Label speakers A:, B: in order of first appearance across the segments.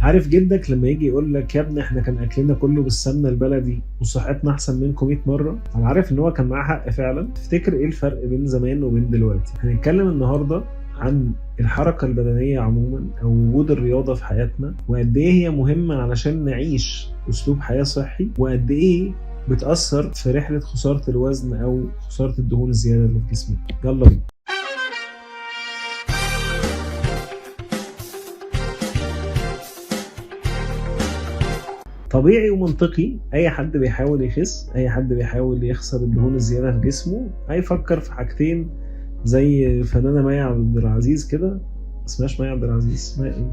A: عارف جدك لما يجي يقول لك يا ابني احنا كان اكلنا كله بالسمنه البلدي وصحتنا احسن منكم 100 مره؟ انا عارف ان هو كان معاه حق فعلا. تفتكر ايه الفرق بين زمان وبين دلوقتي؟ هنتكلم النهارده عن الحركه البدنيه عموما او وجود الرياضه في حياتنا، وقد ايه هي مهمه علشان نعيش اسلوب حياه صحي، وقد ايه بتاثر في رحله خساره الوزن او خساره الدهون الزياده اللي في جسمنا. يلا بينا. طبيعي ومنطقي اي حد بيحاول يخس، اي حد بيحاول يخسر الدهون الزياده في جسمه هيفكر في حاجتين، زي فنانه مي عبد العزيز كده. اسمهاش مي عبد العزيز، اسمها ايه؟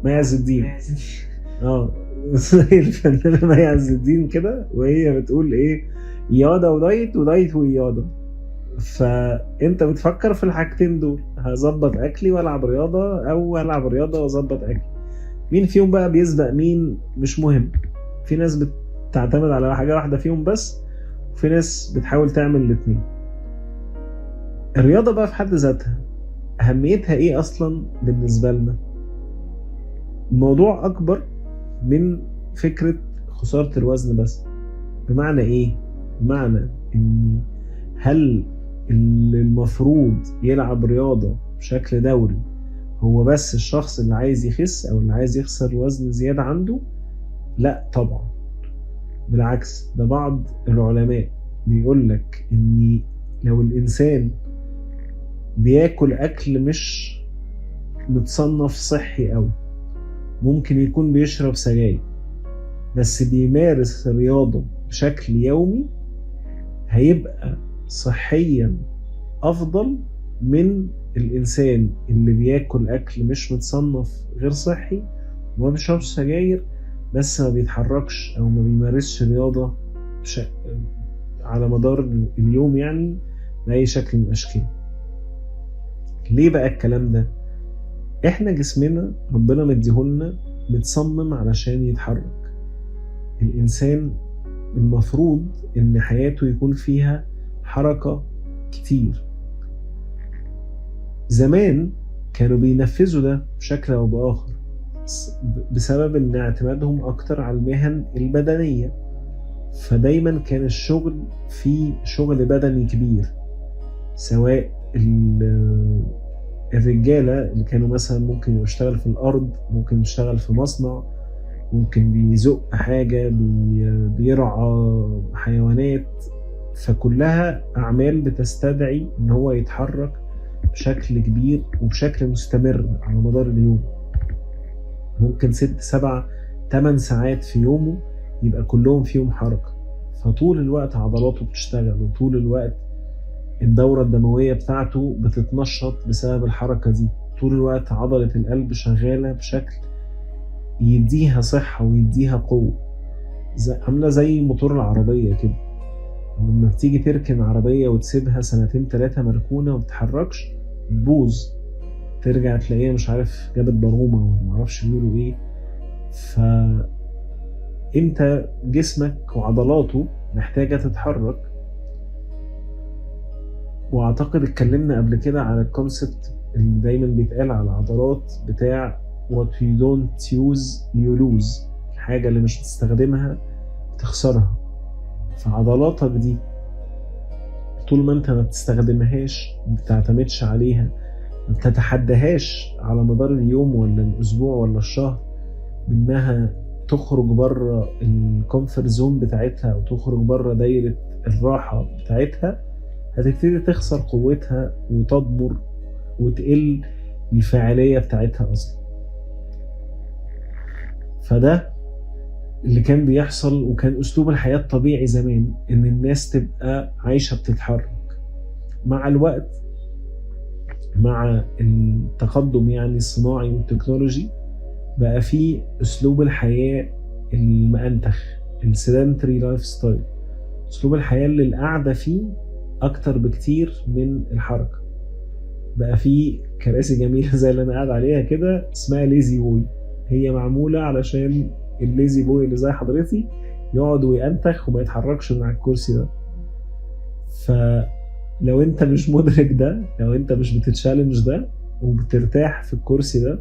A: مي عز الدين. زي الفنانه مي عز الدين كده، وهي بتقول ايه؟ رياضه ودايت، ودايت ورياضه. فانت بتفكر في الحاجتين دول، هظبط اكلي والعب رياضه، او العب رياضه واظبط اكلي. مين فيهم بقى بيسبق مين مش مهم. في ناس بتعتمد على حاجة واحدة فيهم بس، وفي ناس بتحاول تعمل الاتنين. الرياضة بقى في حد ذاتها أهميتها إيه أصلا بالنسبة لنا؟ الموضوع أكبر من فكرة خسارة الوزن بس. بمعنى إيه؟ بمعنى إن هل اللي المفروض يلعب رياضة بشكل دوري هو بس الشخص اللي عايز يخس أو اللي عايز يخسر وزن زيادة عنده؟ لا طبعا، بالعكس. ده بعض العلماء بيقول لك ان لو الانسان بياكل اكل مش متصنف صحي قوي، ممكن يكون بيشرب سجاير بس بيمارس الرياضة بشكل يومي، هيبقى صحيا افضل من الانسان اللي بياكل اكل مش متصنف غير صحي وما بيشربش سجاير بس ما بيتحركش او ما بيمارسش رياضة على مدار اليوم، يعني بأي شكل من الاشكال. ليه بقى الكلام ده؟ احنا جسمنا ربنا مديهولنا متصمم علشان يتحرك. الانسان المفروض ان حياته يكون فيها حركة كتير. زمان كانوا بينفذوا ده بشكل او باخر بسبب ان اعتمادهم اكتر على المهن البدنية، فدايما كان الشغل فيه شغل بدني كبير. سواء الرجالة اللي كانوا مثلا ممكن يشتغل في الارض، ممكن يشتغل في مصنع، ممكن بيزق حاجة، بيرعى حيوانات، فكلها اعمال بتستدعي ان هو يتحرك بشكل كبير وبشكل مستمر على مدار اليوم. ممكن 6 7 8 ساعات في يومه يبقى كلهم فيهم حركة، فطول الوقت عضلاته بتشتغل، وطول الوقت الدورة الدموية بتاعته بتتنشط بسبب الحركة دي، طول الوقت عضلة القلب شغالة بشكل يديها صحة ويديها قوة. عاملة زي موتور العربية كده، لما بتيجي تركن عربية وتسيبها 2 3 مركونة ومتتحركش تبوظ، ترجع تلاقيها مش عارف جابت برومة ولا معرفش بيقولوا ايه. انت جسمك وعضلاته محتاجة تتحرك. واعتقد اتكلمنا قبل كده على الكونسبت اللي دايما بيتقال على العضلات بتاع what you don't use you lose، الحاجة اللي مش بتستخدمها بتخسرها. فعضلاتك دي طول ما انت ما بتستخدمهاش، ما بتعتمدش عليها، ما بتتحدهاش على مدار اليوم ولا الاسبوع ولا الشهر بانها تخرج بره الكومفورت زون بتاعتها او تخرج بره دايرة الراحة بتاعتها، هتبتدي تخسر قوتها وتضمر وتقل الفاعلية بتاعتها اصلا. فده اللي كان بيحصل، وكان اسلوب الحياة الطبيعي زمان ان الناس تبقى عايشة بتتحرك. مع الوقت، مع التقدم يعني الصناعي والتكنولوجي، بقى فيه اسلوب الحياة المأنتخ، السيدنتري لايف ستايل، اسلوب الحياة اللي القعدة فيه اكتر بكتير من الحركة. بقى فيه كراسي جميلة زي اللي انا قاعد عليها كده اسمها ليزي بوي، هي معمولة علشان الليزي بوي اللي زي حضرتي يقعد ويأنتخ وما يتحركش من على الكرسي ده. فلو انت مش مدرك ده، لو انت مش بتتشالنج ده وبترتاح في الكرسي ده،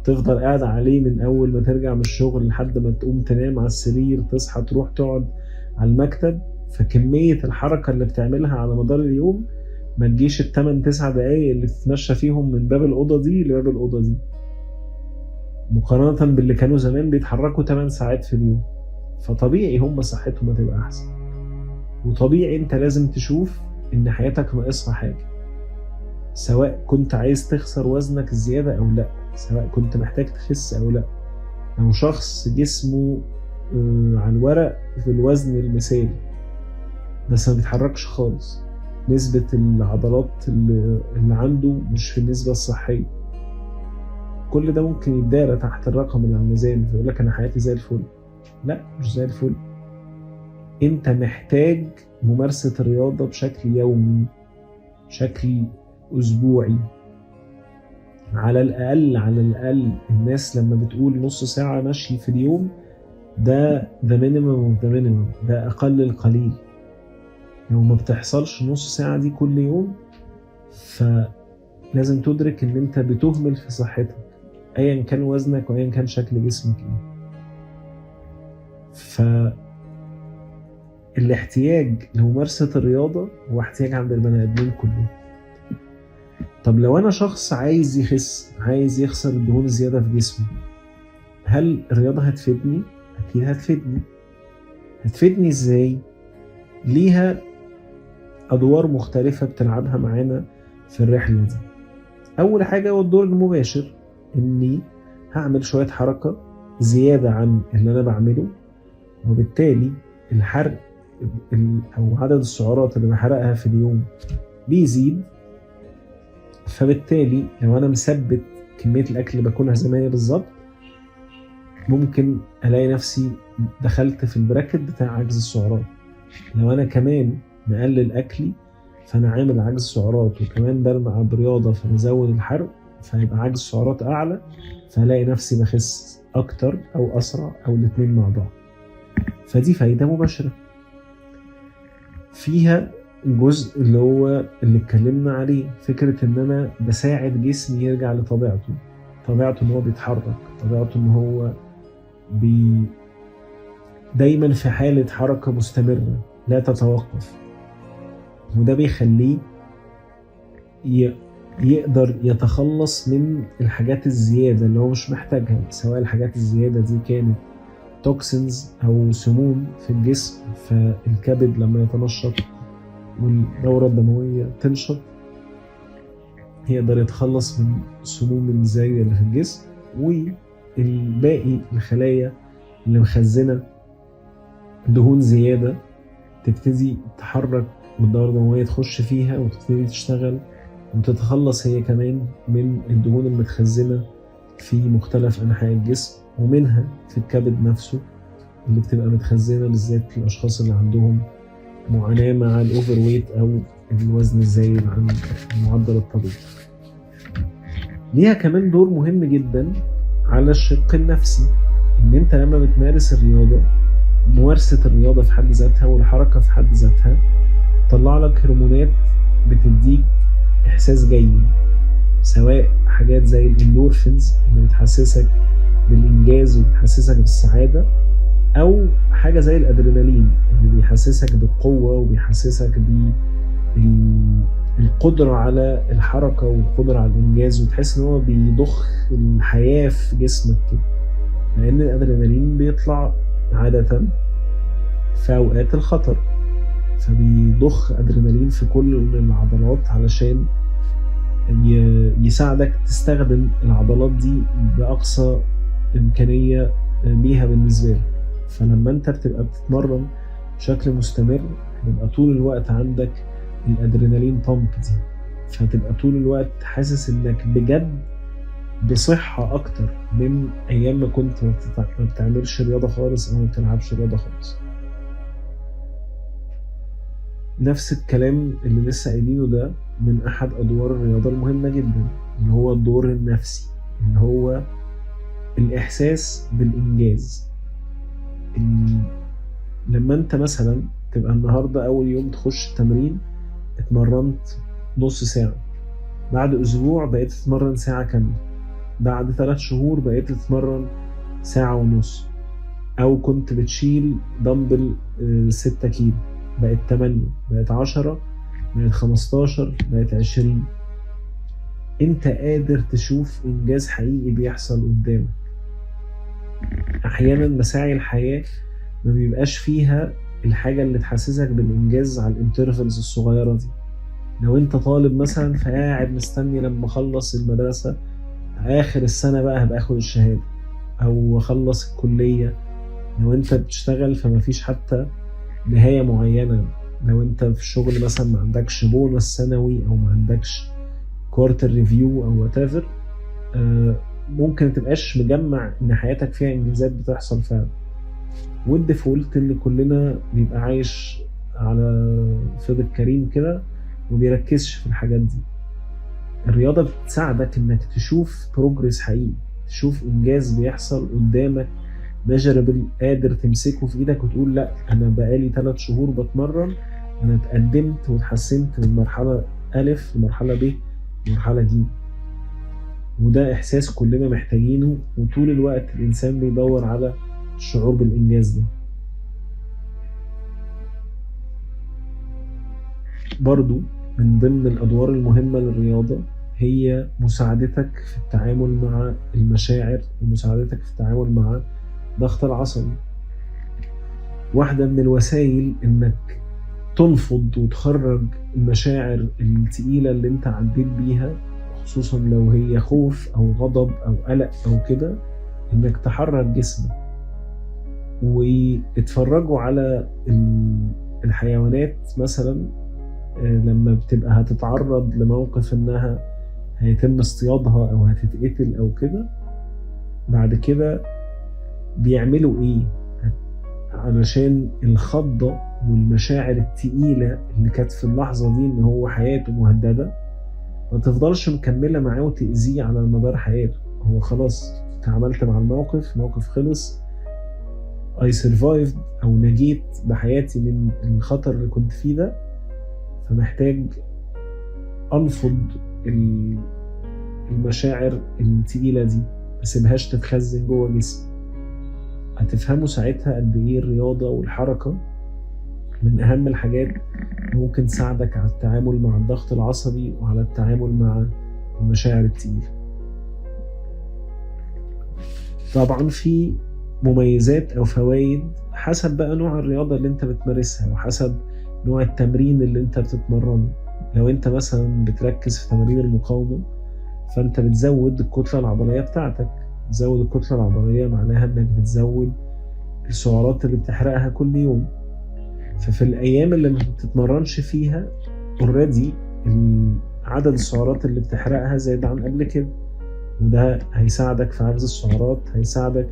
A: تفضل قاعد عليه من اول ما ترجع من الشغل لحد ما تقوم تنام على السرير، تصحى تروح تقعد على المكتب. فكمية الحركة اللي بتعملها على مدار اليوم ما تجيش 8-9 دقايق اللي تتمشى فيهم من باب الأوضة دي لباب الأوضة دي، مقارنة باللي كانوا زمان بيتحركوا 8 ساعات في اليوم. فطبيعي هم صحتهم هتبقى أحسن، وطبيعي انت لازم تشوف ان حياتك ناقصها حاجة، سواء كنت عايز تخسر وزنك زيادة او لا، سواء كنت محتاج تخس او لا. لو شخص جسمه على الورق في الوزن المثالي بس ما بيتحركش خالص، نسبة العضلات اللي عنده مش في النسبة الصحية، كل ده ممكن يتدارى تحت الرقم اللي على الميزان فيقول لك انا حياتي زي الفل. لا، مش زي الفل. انت محتاج ممارسة الرياضة بشكل يومي، بشكل اسبوعي، على الاقل الناس لما بتقول نص ساعة مشي في اليوم ده مينيمم، ده اقل القليل. لو ما بتحصلش نص ساعة دي كل يوم فلازم تدرك ان انت بتهمل في صحتك، ايا كان وزنك وايا كان شكل جسمك ايه. الاحتياج لممارسة الرياضة هو احتياج عند البني ادمين كلهم. طب لو انا شخص عايز يخس، عايز يخسر الدهون الزيادة في جسمه، هل الرياضة هتفيدني؟ اكيد هتفيدني. هتفيدني ازاي؟ ليها ادوار مختلفة بتلعبها معانا في الرحلة دي. اول حاجة هو الدور المباشر، اني هعمل شوية حركة زيادة عن اللي انا بعمله، وبالتالي الحرق او عدد السعرات اللي بحرقها في اليوم بيزيد. فبالتالي لو انا مثبت كمية الاكل اللي باكلها زي ما هي بالظبط، ممكن الاقي نفسي دخلت في البراكت بتاع عجز السعرات. لو انا كمان مقلل اكلي فانا عامل عجز سعرات، وكمان بلمع برياضة فنزود الحرق، فيبقى عجز السعرات اعلى، فلاقي نفسي بخس اكتر او اسرع او الاتنين مع بعض. فدي فايدة مباشرة. فيها الجزء اللي هو اللي اتكلمنا عليه، فكرة ان انا بساعد جسمي يرجع لطبيعته، طبيعته ان هو بيتحرك، طبيعته ان هو دايما في حالة حركة مستمرة لا تتوقف، وده بيخليه يقدر يتخلص من الحاجات الزيادة اللي هو مش محتاجها، سواء الحاجات الزيادة دي كانت توكسينز أو سموم في الجسم. فالكبد لما يتنشط والدورة الدموية تنشط يقدر يتخلص من السموم الزايدة اللي في الجسم، والباقي الخلايا اللي مخزنة دهون زيادة تبتدي تتحرك والدورة الدموية تخش فيها وتبتدي تشتغل وتتخلص هي كمان من الدهون المتخزنة في مختلف أنحاء الجسم، ومنها في الكبد نفسه اللي بتبقى متخزنة بالذات الأشخاص اللي عندهم معاناة مع الأوفر ويت أو الوزن الزايد عن المعدل الطبيعي. ليها كمان دور مهم جدا على الشق النفسي، إن أنت لما بتمارس الرياضة، ممارسة الرياضة في حد ذاتها والحركة في حد ذاتها تطلع لك هرمونات بتديك إحساس جيد، سواء حاجات زي الاندورفينز اللي بتحسسك بالإنجاز وبتحسسك بالسعادة، أو حاجة زي الأدرينالين اللي بيحسسك بالقوة وبيحسسك بالقدرة على الحركة والقدرة على الإنجاز، وتحس إن هو بيضخ الحياة في جسمك كده، لأن الأدرينالين بيطلع عادة في أوقات الخطر، فبيضخ أدرينالين في كل العضلات علشان يساعدك تستخدم العضلات دي بأقصى إمكانية ليها بالنسبة لك. فلما أنت بتبقى بتتمرن بشكل مستمر يبقى طول الوقت عندك الأدرينالين بامب دي، فتبقى طول الوقت حاسس إنك بجد بصحة أكتر من أيام ما كنت ما بتعملش رياضة خالص أو ما بتلعبش رياضة خالص. نفس الكلام اللي لسه قايلينه ده من أحد أدوار الرياضة المهمة جدا، اللي هو الدور النفسي، اللي هو الإحساس بالإنجاز. لما أنت مثلا تبقى النهاردة أول يوم تخش التمرين اتمرنت نص ساعة، بعد أسبوع بقيت تتمرن ساعة كاملة، بعد 3 شهور بقيت تتمرن 1.5 ساعة، او كنت بتشيل دمبل 6 كيلو بقت 8، بقت 10، بقت 15، بقت 20. انت قادر تشوف انجاز حقيقي بيحصل قدامك. احيانا مساعي الحياة ما بيبقاش فيها الحاجة اللي تحسسك بالانجاز على الانترفلز الصغيرة دي. لو انت طالب مثلا فقاعد مستني لما اخلص المدرسة اخر السنة بقى هبقى اخد الشهادة، او اخلص الكلية. لو انت بتشتغل فمفيش حتى نهاية معينة. لو انت في الشغل مثلا ما عندكش بونص سنوي، او ما عندكش كوارتر ريفيو او whatever، ممكن تبقاش مجمع ان حياتك فيها انجازات بتحصل فعلا. والديفولت ان كلنا بيبقى عايش على فضل كريم كده وبيركزش في الحاجات دي. الرياضة بتساعدك انك تشوف بروجرس حقيقي، تشوف انجاز بيحصل قدامك ميجربل، قادر تمسكه في ايدك وتقول لا انا بقالي 3 شهور بتمرن، انا اتقدمت واتحسنت من مرحلة ألف لمرحلة ب لمرحلة ج. وده احساس كلنا محتاجينه، وطول الوقت الانسان بيدور على الشعور بالانجاز ده. برضو من ضمن الادوار المهمة للرياضة هي مساعدتك في التعامل مع المشاعر، ومساعدتك في التعامل مع ضغط العصبي. واحدة من الوسائل انك تنفض وتخرج المشاعر التقيلة اللي انت عديت بيها، خصوصا لو هي خوف او غضب او قلق او كده، انك تحرك جسمك. واتفرجوا على الحيوانات مثلا لما بتبقى هتتعرض لموقف انها هيتم اصطيادها او هتتقتل او كده، بعد كده بيعملوا ايه علشان الخضة والمشاعر التقيلة اللي كانت في اللحظة دي ان هو حياته مهددة ما تفضلش مكملة معاه وتأذيه على مدار حياته. هو خلاص تعاملت مع الموقف خلص، I survived او نجيت بحياتي من الخطر اللي كنت فيه ده، فمحتاج انفض المشاعر التقيلة دي، ما سيبهاش تتخزن جوه جسمي. هتفهموا ساعتها قد ايه الرياضة والحركة من اهم الحاجات اللي ممكن تساعدك على التعامل مع الضغط العصبي وعلى التعامل مع المشاعر التقيلة. طبعا في مميزات او فوائد حسب بقى نوع الرياضة اللي انت بتمارسها وحسب نوع التمرين اللي انت بتتمرنه. لو انت مثلا بتركز في تمارين المقاومة فانت بتزود الكتلة العضلية بتاعتك. تزود الكتلة العضلية معناها انك بتزود السعرات اللي بتحرقها كل يوم. ففي الايام اللي ما بتتمرنش فيها اوريدي عدد السعرات اللي بتحرقها زايد عن قبل كده، وده هيساعدك في حفظ السعرات، هيساعدك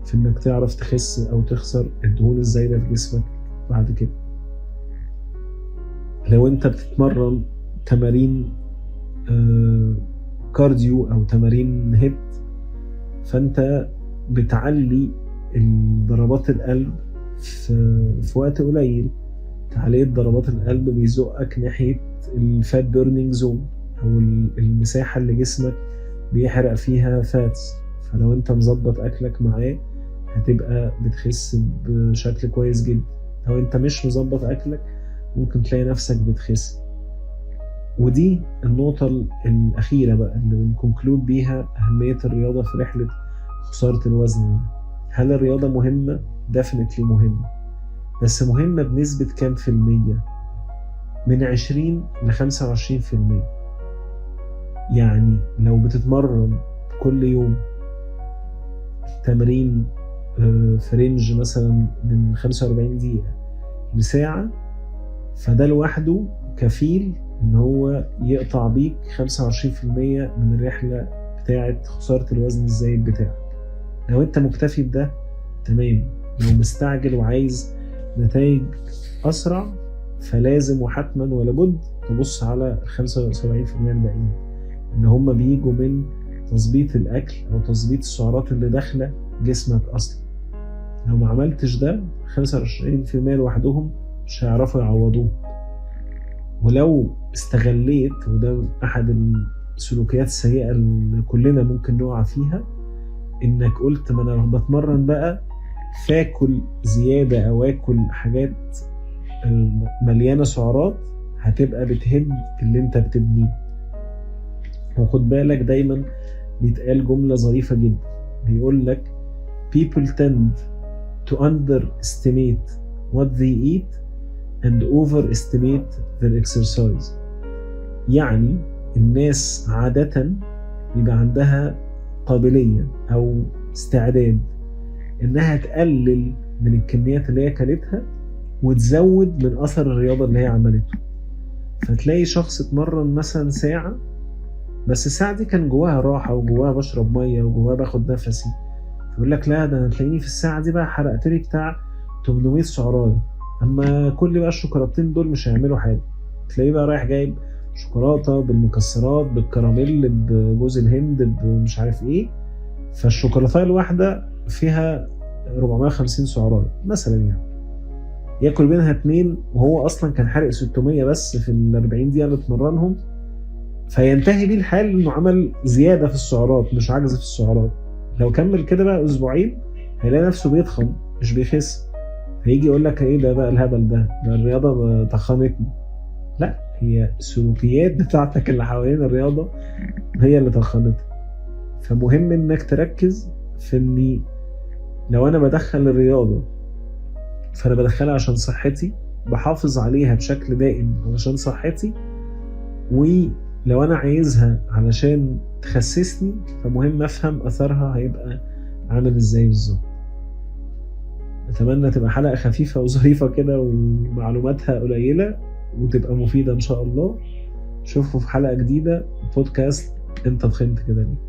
A: في انك تعرف تخس او تخسر الدهون الزايدة في جسمك بعد كده. لو انت بتتمرن تمارين كارديو او تمارين هيت، فانت بتعلي ضربات القلب في وقت قليل. تعلية ضربات القلب بيزقك ناحية الفات بيرنينج زون، او المساحة اللي جسمك بيحرق فيها فاتس. فلو انت مظبط اكلك معاه هتبقى بتخس بشكل كويس جدا. لو انت مش مظبط اكلك ممكن تلاقي نفسك بتخس. ودي النقطة الأخيرة بقى اللي بنكونكلود بيها أهمية الرياضة في رحلة خسارة الوزن. هل الرياضة مهمة؟ definitely مهمة، بس مهمة بنسبة كام في المية؟ من 20 ل 25%. يعني لو بتتمرن كل يوم تمرين في رينج مثلا من 45 دقيقة لساعة، فده لوحده كفيل ان هو يقطع بيك 25% من الرحلة بتاعة خسارة الوزن الزايد بتاعك. لو انت مكتفي بده تمام. لو مستعجل وعايز نتائج اسرع فلازم وحتما ولا بد تبص على 75% الباقيين ان هم بيجوا من تظبيط الاكل او تظبيط السعرات اللي داخله جسمك اصلا. لو ما عملتش ده 25% لوحدهم مش هيعرفوا يعوضوه. ولو استغليت، وده احد السلوكيات السيئة اللي كلنا ممكن نقع فيها، انك قلت ما انا بتمرن بقى فاكل زيادة او اكل حاجات مليانة سعرات هتبقى بتهد اللي انت بتبنيه. وخد بالك دايما بيتقال جملة ظريفة جدا، بيقول لك people tend to underestimate what they eat and overestimate their exercise. يعني الناس عادة بيبقى عندها قابلية أو استعداد إنها تقلل من الكميات اللي هي كلتها وتزود من أثر الرياضة اللي هي عملته. فتلاقي شخص اتمرن مثلا ساعة، بس الساعة دي كان جواها راحة وجواها بشرب مية وجواها باخد نفسي، يقول لك لا ده انا تلاقيني في الساعة دي بقى حرقت لي بتاع 800 سعرايه، اما كل بقى الشوكولاتين دول مش هيعملوا حاجة. تلاقيه بقى رايح جايب شوكولاتة بالمكسرات بالكراميل بجوز الهند بمش عارف ايه، فالشوكولاتة الواحدة فيها 450 سعرايه مثلا، يعني ياكل منها 2 وهو اصلا كان حارق 600 بس في ال 40 دقيقة اللي اتمرنهم، فينتهي بيه الحال انه عمل زيادة في السعرات مش عجز في السعرات. لو كمل كده بقى اسبوعين هيلاقي نفسه بيتخن مش بيخس، هيجي يقول لك ايه ده بقى الهبل ده الرياضة تخنتني. لا، هي السلوكيات بتاعتك اللي حوالين الرياضة هي اللي تخنتك. فمهم انك تركز في اني لو انا بدخل الرياضة فانا بدخلها عشان صحتي، بحافظ عليها بشكل دائم علشان صحتي، ولو انا عايزها علشان تخسسني فمهم افهم اثرها هيبقى عامل ازاي بالظبط. اتمنى تبقى حلقة خفيفة وظريفة كده ومعلوماتها قليلة وتبقى مفيدة ان شاء الله. اشوفكم في حلقة جديدة بودكاست انت تخنت كده ليه.